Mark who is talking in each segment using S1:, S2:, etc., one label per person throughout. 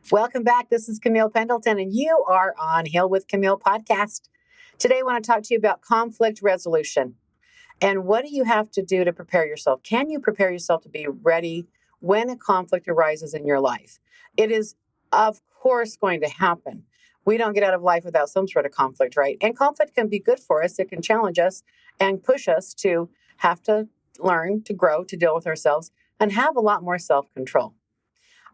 S1: Welcome back. This is Kimile Pendleton, and you are on Heal with Kimile podcast. Today, I want to talk to you about conflict resolution. And what do you have to do to prepare yourself? Can you prepare yourself to be ready when a conflict arises in your life? It is, of course, going to happen. We don't get out of life without some sort of conflict, right? And conflict can be good for us. It can challenge us and push us to have to learn, to grow, to deal with ourselves, and have a lot more self-control.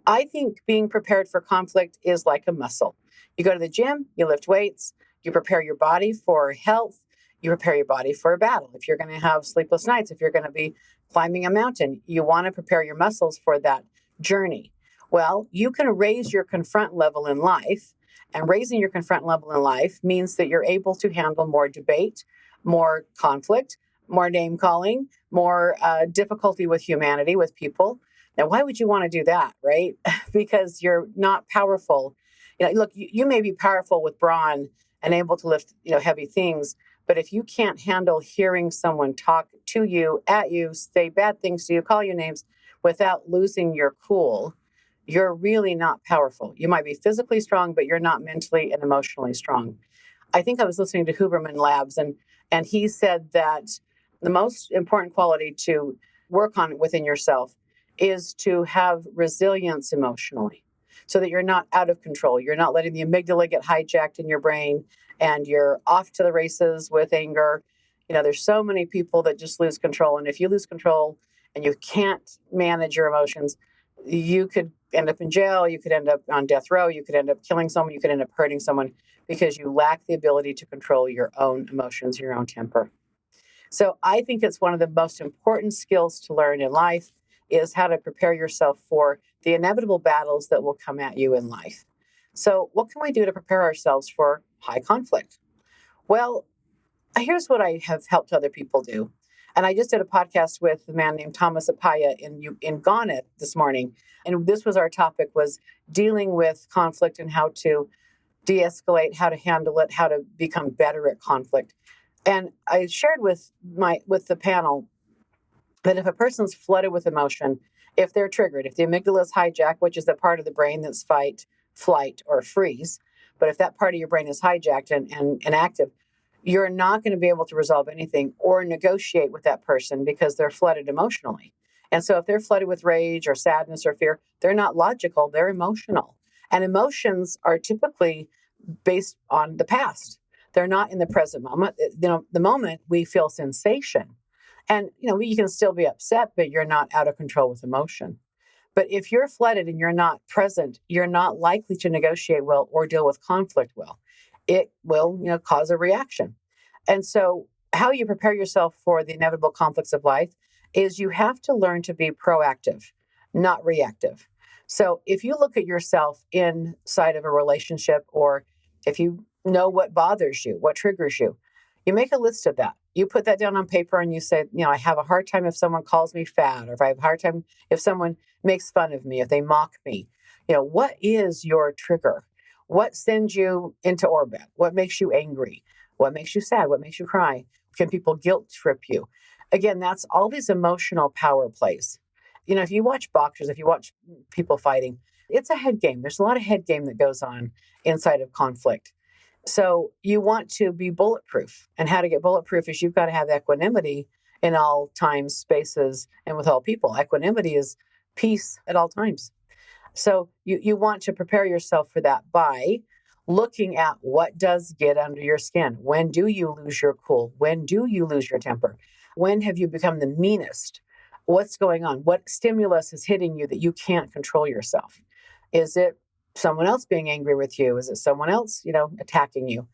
S1: I think being prepared for conflict is like a muscle. You go to the gym, you lift weights, you prepare your body for health, you prepare your body for a battle. If you're going to have sleepless nights, if you're going to be climbing a mountain, you want to prepare your muscles for that journey. Well, you can raise your confront level in life, and raising your confront level in life means that you're able to handle more debate, more conflict, more name calling, more difficulty with humanity, with people. Now, why would you want to do that, right? Because you're not powerful. Look, you may be powerful with brawn and able to lift, heavy things, but if you can't handle hearing someone talk to you, at you, say bad things to you, call you names without losing your cool, you're really not powerful. You might be physically strong, but you're not mentally and emotionally strong. I think I was listening to Huberman Labs, and he said that the most important quality to work on within yourself is to have resilience emotionally so that you're not out of control. You're not letting the amygdala get hijacked in your brain and you're off to the races with anger. There's so many people that just lose control. And if you lose control and you can't manage your emotions, you could end up in jail. You could end up on death row. You could end up killing someone. You could end up hurting someone because you lack the ability to control your own emotions, your own temper. So I think it's one of the most important skills to learn in life is how to prepare yourself for the inevitable battles that will come at you in life. So what can we do to prepare ourselves for high conflict? Well, here's what I have helped other people do. And I just did a podcast with a man named Thomas Apaya in Ghana this morning. And this was our topic, was dealing with conflict and how to de-escalate, how to handle it, how to become better at conflict. And I shared with the panel that if a person's flooded with emotion, if they're triggered, if the amygdala is hijacked, which is the part of the brain that's fight, flight, or freeze, but if that part of your brain is hijacked and active, you're not going to be able to resolve anything or negotiate with that person because they're flooded emotionally. And so if they're flooded with rage or sadness or fear, they're not logical, they're emotional. And emotions are typically based on the past. They're not in the present moment. The moment we feel sensation. And, you can still be upset, but you're not out of control with emotion. But if you're flooded and you're not present, you're not likely to negotiate well or deal with conflict well. It will, cause a reaction. And so how you prepare yourself for the inevitable conflicts of life is you have to learn to be proactive, not reactive. So if you look at yourself inside of a relationship, or if you know what bothers you, what triggers you, you make a list of that. You put that down on paper and you say, I have a hard time if someone calls me fat, or if I have a hard time if someone makes fun of me, if they mock me. What is your trigger? What sends you into orbit? What makes you angry? What makes you sad? What makes you cry? Can people guilt trip you? Again, that's all these emotional power plays. If you watch boxers, if you watch people fighting, it's a head game. There's a lot of head game that goes on inside of conflict. So you want to be bulletproof. And how to get bulletproof is you've got to have equanimity in all times, spaces, and with all people. Equanimity is peace at all times. So you want to prepare yourself for that by looking at what does get under your skin. When do you lose your cool? When do you lose your temper? When have you become the meanest? What's going on? What stimulus is hitting you that you can't control yourself? Is it someone else being angry with you? Is it someone else, attacking you?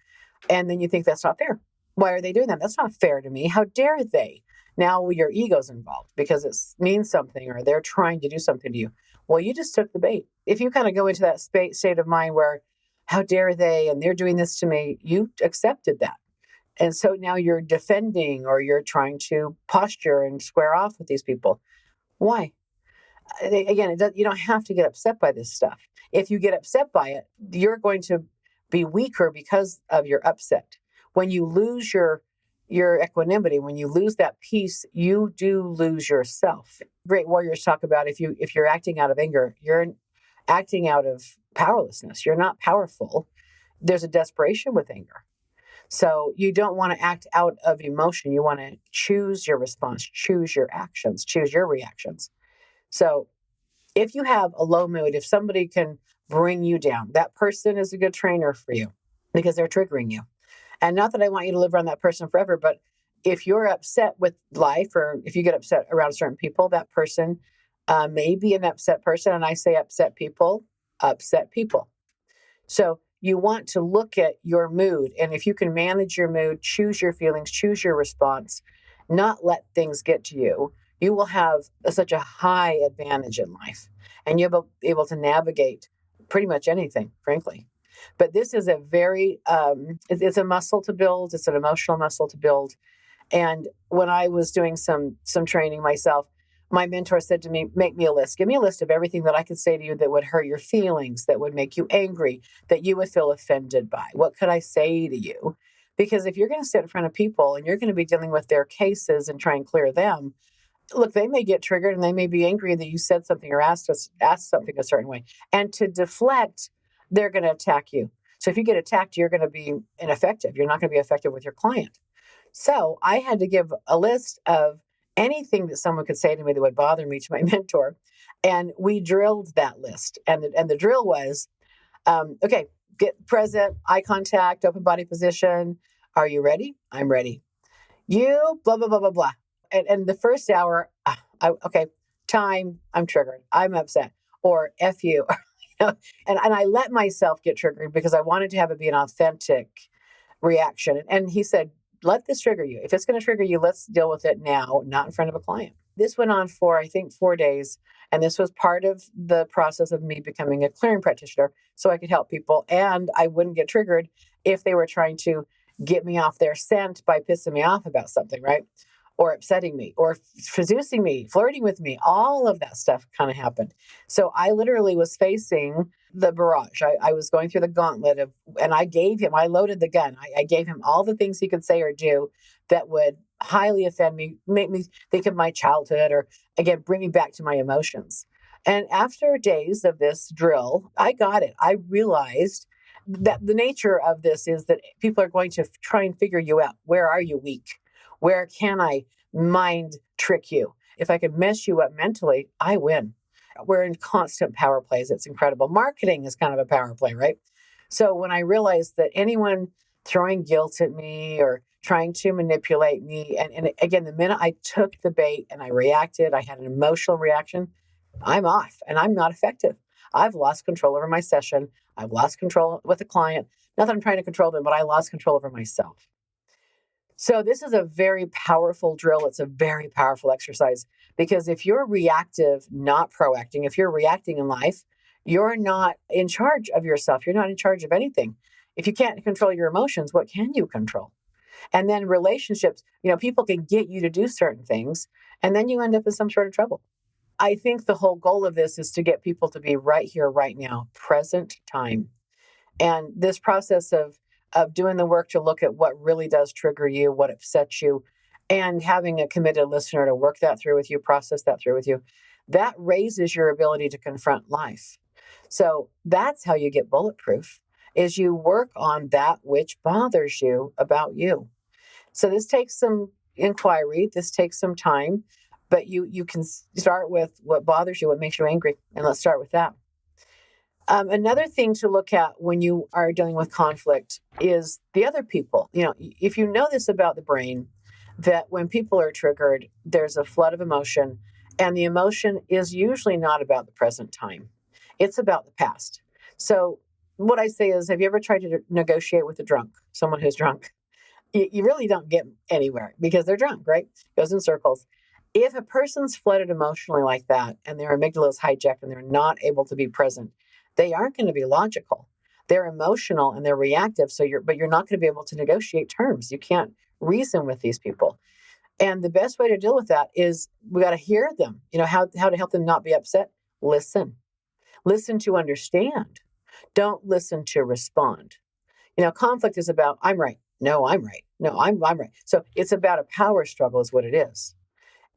S1: And then you think that's not fair. Why are they doing that? That's not fair to me. How dare they? Now your ego's involved because it means something or they're trying to do something to you. Well, you just took the bait. If you kind of go into that state of mind where, how dare they, and they're doing this to me, you accepted that. And so now you're defending or you're trying to posture and square off with these people. Why? Again, you don't have to get upset by this stuff. If you get upset by it, you're going to be weaker because of your upset. When you lose your equanimity, when you lose that peace, you do lose yourself. Great warriors talk about if you're acting out of anger, you're acting out of powerlessness. You're not powerful. There's a desperation with anger. So you don't want to act out of emotion. You want to choose your response, choose your actions, choose your reactions. So if you have a low mood, if somebody can bring you down, that person is a good trainer for you because they're triggering you. And not that I want you to live around that person forever, but if you're upset with life or if you get upset around certain people, that person may be an upset person. And I say upset people. So you want to look at your mood. And if you can manage your mood, choose your feelings, choose your response, not let things get to you, you will have such a high advantage in life. And you'll be able to navigate pretty much anything, frankly. But this is a very, it's a muscle to build. It's an emotional muscle to build. And when I was doing some training myself, my mentor said to me, make me a list. Give me a list of everything that I could say to you that would hurt your feelings, that would make you angry, that you would feel offended by. What could I say to you? Because if you're going to sit in front of people and you're going to be dealing with their cases and try and clear them, look, they may get triggered and they may be angry that you said something or asked something a certain way. And to deflect, they're going to attack you. So if you get attacked, you're going to be ineffective. You're not going to be effective with your client. So I had to give a list of anything that someone could say to me that would bother me to my mentor. And we drilled that list. And the drill was, okay, get present, eye contact, open body position. Are you ready? I'm ready. You, blah, blah, blah, blah, blah. And the first hour, okay, time, I'm triggered. I'm upset. Or F you. And I let myself get triggered because I wanted to have it be an authentic reaction. And he said, let this trigger you. If it's going to trigger you, let's deal with it now, not in front of a client. This went on for, I think, 4 days. And this was part of the process of me becoming a clearing practitioner so I could help people. And I wouldn't get triggered if they were trying to get me off their scent by pissing me off about something, right? Or upsetting me, or seducing me, flirting with me. All of that stuff kind of happened. So I literally was facing the barrage. I was going through the gauntlet of, and I loaded the gun. I gave him all the things he could say or do that would highly offend me, make me think of my childhood, or again, bring me back to my emotions. And after days of this drill, I got it. I realized that the nature of this is that people are going to try and figure you out. Where are you weak? Where can I mind trick you? If I can mess you up mentally, I win. We're in constant power plays. It's incredible. Marketing is kind of a power play, right? So when I realized that anyone throwing guilt at me or trying to manipulate me, and again, the minute I took the bait and I reacted, I had an emotional reaction, I'm off and I'm not effective. I've lost control over my session. I've lost control with the client. Not that I'm trying to control them, but I lost control over myself. So this is a very powerful drill. It's a very powerful exercise because if you're reactive, not proacting, if you're reacting in life, you're not in charge of yourself. You're not in charge of anything. If you can't control your emotions, what can you control? And then relationships, people can get you to do certain things, and then you end up in some sort of trouble. I think the whole goal of this is to get people to be right here, right now, present time. And this process of doing the work to look at what really does trigger you, what upsets you, and having a committed listener to work that through with you, process that through with you, that raises your ability to confront life. So that's how you get bulletproof, is you work on that which bothers you about you. So this takes some inquiry, this takes some time, but you can start with what bothers you, what makes you angry, and let's start with that. Another thing to look at when you are dealing with conflict is the other people. If you know this about the brain, that when people are triggered, there's a flood of emotion, and the emotion is usually not about the present time. It's about the past. So what I say is, have you ever tried to negotiate with a drunk, someone who's drunk? You really don't get anywhere because they're drunk, right? It goes in circles. If a person's flooded emotionally like that and their amygdala is hijacked and they're not able to be present, they aren't going to be logical. They're emotional and they're reactive. But you're not going to be able to negotiate terms. You can't reason with these people. And the best way to deal with that is we got to hear them. How to help them not be upset. Listen to understand. Don't listen to respond. Conflict is about, I'm right. No, I'm right. No, I'm right. So it's about a power struggle is what it is.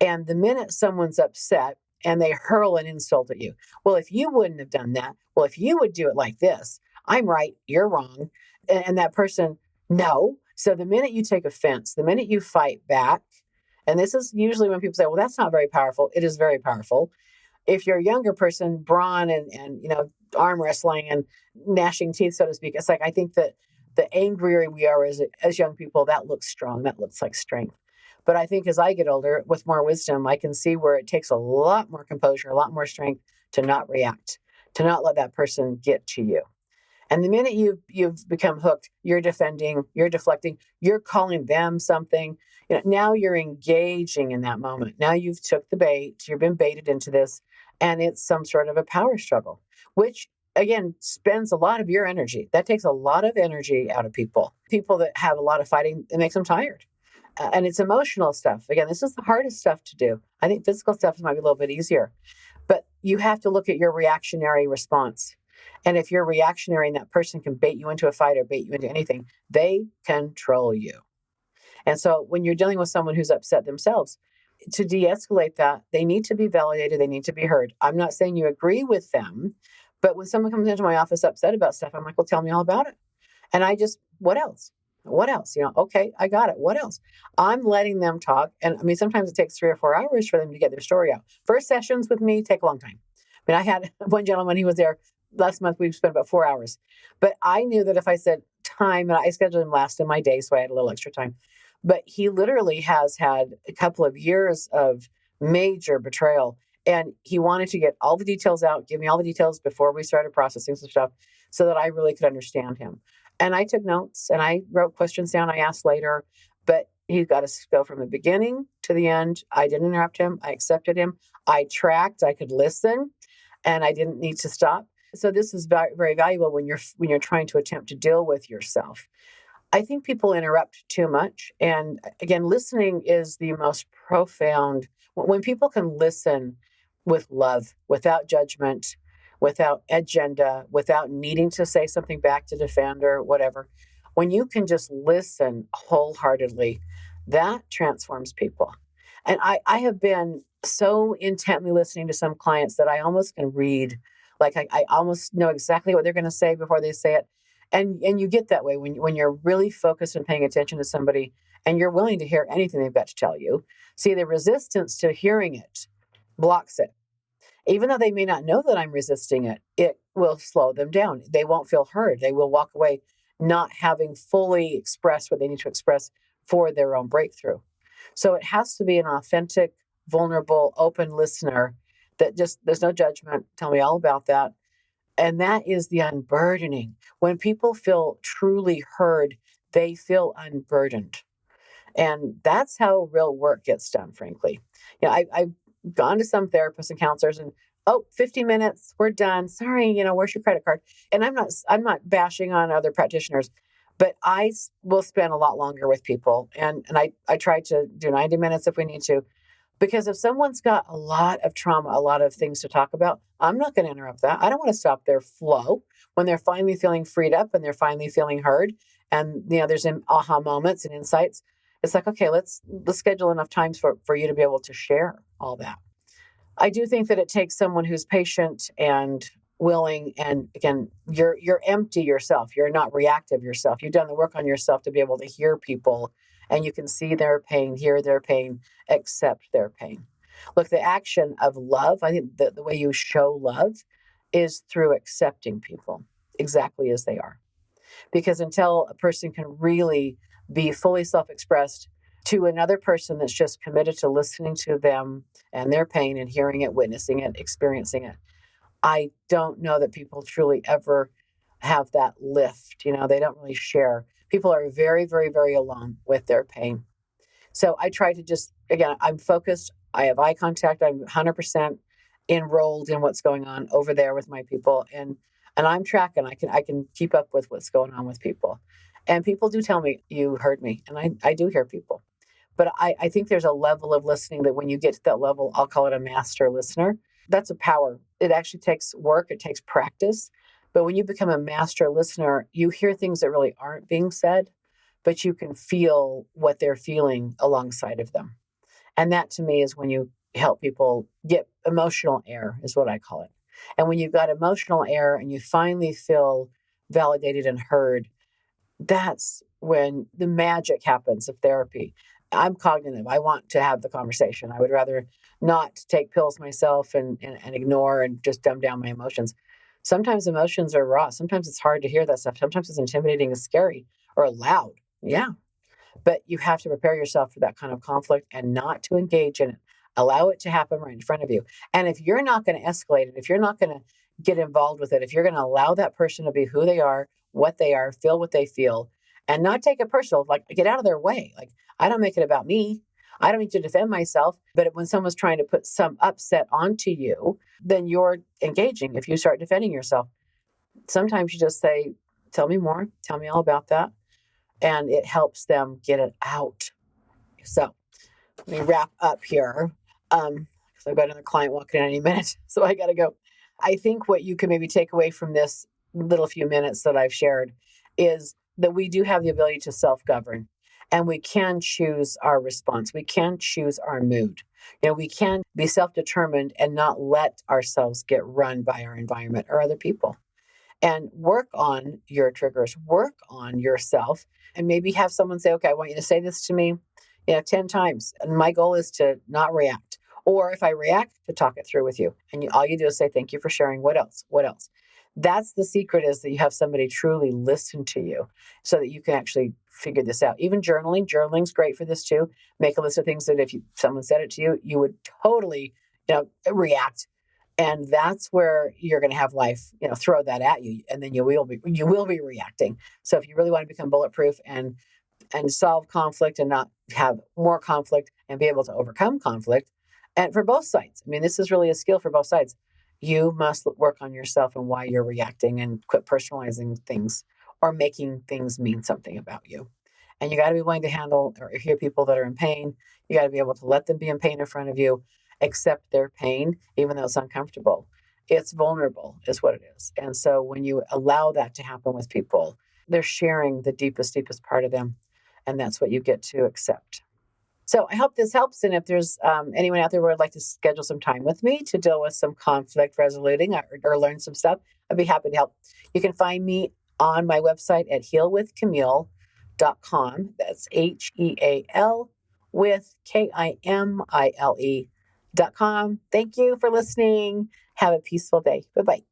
S1: And the minute someone's upset and they hurl an insult at you. Well, if you wouldn't have done that, well, if you would do it like this, I'm right, you're wrong. And that person, no. So the minute you take offense, the minute you fight back, and this is usually when people say, well, that's not very powerful. It is very powerful. If you're a younger person, brawn and arm wrestling and gnashing teeth, so to speak, it's like I think that the angrier we are as young people, that looks strong. That looks like strength. But I think as I get older, with more wisdom, I can see where it takes a lot more composure, a lot more strength to not react, to not let that person get to you. And the minute you've become hooked, you're defending, you're deflecting, you're calling them something. Now you're engaging in that moment. Now you've took the bait, you've been baited into this, and it's some sort of a power struggle, which again spends a lot of your energy. That takes a lot of energy out of people. People that have a lot of fighting, it makes them tired. And it's emotional stuff. Again, this is the hardest stuff to do. I think physical stuff might be a little bit easier, but you have to look at your reactionary response. And if you're reactionary and that person can bait you into a fight or bait you into anything, they control you. And so when you're dealing with someone who's upset themselves, to de-escalate that, they need to be validated. They need to be heard. I'm not saying you agree with them, but when someone comes into my office upset about stuff, I'm like, well, tell me all about it. And what else? What else? Okay, I got it. What else? I'm letting them talk. And I mean, sometimes it takes 3 or 4 hours for them to get their story out. First sessions with me take a long time. I mean, I had one gentleman, he was there last month, we spent about 4 hours. But I knew that if I said time, and I scheduled him last in my day, so I had a little extra time. But he literally has had a couple of years of major betrayal. And he wanted to get all the details out, give me all the details before we started processing some stuff so that I really could understand him. And I took notes and I wrote questions down I asked later, but he got to go from the beginning to the end. I didn't interrupt him. I accepted him. I tracked, I could listen, and I didn't need to stop. So this is very, very valuable when you're trying to attempt to deal with yourself. I think people interrupt too much. And again, listening is the most profound. When people can listen with love, without judgment, without agenda, without needing to say something back to defend or whatever, when you can just listen wholeheartedly, that transforms people. And I have been so intently listening to some clients that I almost can read. Like I almost know exactly what they're going to say before they say it. And you get that way when you're really focused and paying attention to somebody and you're willing to hear anything they've got to tell you. See, the resistance to hearing it blocks it. Even though they may not know that I'm resisting it, it will slow them down. They won't feel heard. They will walk away not having fully expressed what they need to express for their own breakthrough. So it has to be an authentic, vulnerable, open listener that just, there's no judgment. Tell me all about that. And that is the unburdening. When people feel truly heard, they feel unburdened. And that's how real work gets done, frankly. I've gone to some therapists and counselors and, 15 minutes, we're done. Sorry, where's your credit card? And I'm not bashing on other practitioners, but I will spend a lot longer with people. And I try to do 90 minutes if we need to. Because if someone's got a lot of trauma, a lot of things to talk about, I'm not going to interrupt that. I don't want to stop their flow when they're finally feeling freed up and they're finally feeling heard. And, there's aha moments and insights. It's like, okay, let's schedule enough times for you to be able to share all that. I do think that it takes someone who's patient and willing. And again, you're empty yourself. You're not reactive yourself. You've done the work on yourself to be able to hear people and you can see their pain, hear their pain, accept their pain. Look, the action of love, I think the way you show love is through accepting people exactly as they are. Because until a person can really be fully self-expressed to another person that's just committed to listening to them and their pain and hearing it, witnessing it, experiencing it, I don't know that people truly ever have that lift. They don't really share. People are very, very, very alone with their pain. So I try to just, again, I'm focused. I have eye contact. I'm 100% enrolled in what's going on over there with my people. And I'm tracking. I can keep up with what's going on with people. And people do tell me, you heard me. And I do hear people. But I think there's a level of listening that when you get to that level, I'll call it a master listener. That's a power. It actually takes work. It takes practice. But when you become a master listener, you hear things that really aren't being said, but you can feel what they're feeling alongside of them. And that to me is when you help people get emotional air, is what I call it. And when you've got emotional air and you finally feel validated and heard, that's when the magic happens of therapy. I'm cognitive. I want to have the conversation. I would rather not take pills myself and ignore and just dumb down my emotions. Sometimes emotions are raw. Sometimes it's hard to hear that stuff. Sometimes it's intimidating and scary or loud. Yeah. But you have to prepare yourself for that kind of conflict and not to engage in it. Allow it to happen right in front of you. And if you're not going to escalate it, if you're not going to get involved with it, if you're going to allow that person to be who they are, what they are, feel what they feel, and not take it personal, like get out of their way. Like, I don't make it about me. I don't need to defend myself. But when someone's trying to put some upset onto you, then you're engaging. If you start defending yourself, sometimes you just say, tell me more, tell me all about that. And it helps them get it out. So let me wrap up here because I've got another client walking in any minute, so I got to go. I think what you can maybe take away from this little few minutes that I've shared is that we do have the ability to self-govern, and we can choose our response. We can choose our mood. We can be self-determined and not let ourselves get run by our environment or other people. And work on your triggers, work on yourself, and maybe have someone say, okay, I want you to say this to me, 10 times. And my goal is to not react. Or if I react, to talk it through with you. And all you do is say, thank you for sharing. What else? What else? That's the secret, is that you have somebody truly listen to you so that you can actually figure this out. Even journaling's great for this too. Make a list of things that if someone said it to you, you would totally, react. And that's where you're going to have life, throw that at you, and then you will be reacting. So if you really want to become bulletproof and solve conflict and not have more conflict and be able to overcome conflict, and for both sides, I mean, this is really a skill for both sides. You must work on yourself and why you're reacting, and quit personalizing things or making things mean something about you. And you got to be willing to handle or hear people that are in pain. You got to be able to let them be in pain in front of you, accept their pain, even though it's uncomfortable. It's vulnerable, is what it is. And so when you allow that to happen with people, they're sharing the deepest part of them. And that's what you get to accept. So I hope this helps. And if there's anyone out there who would like to schedule some time with me to deal with some conflict resoluting or learn some stuff, I'd be happy to help. You can find me on my website at healwithkimile.com. That's HEAL with KIMILE.com. Thank you for listening. Have a peaceful day. Bye-bye.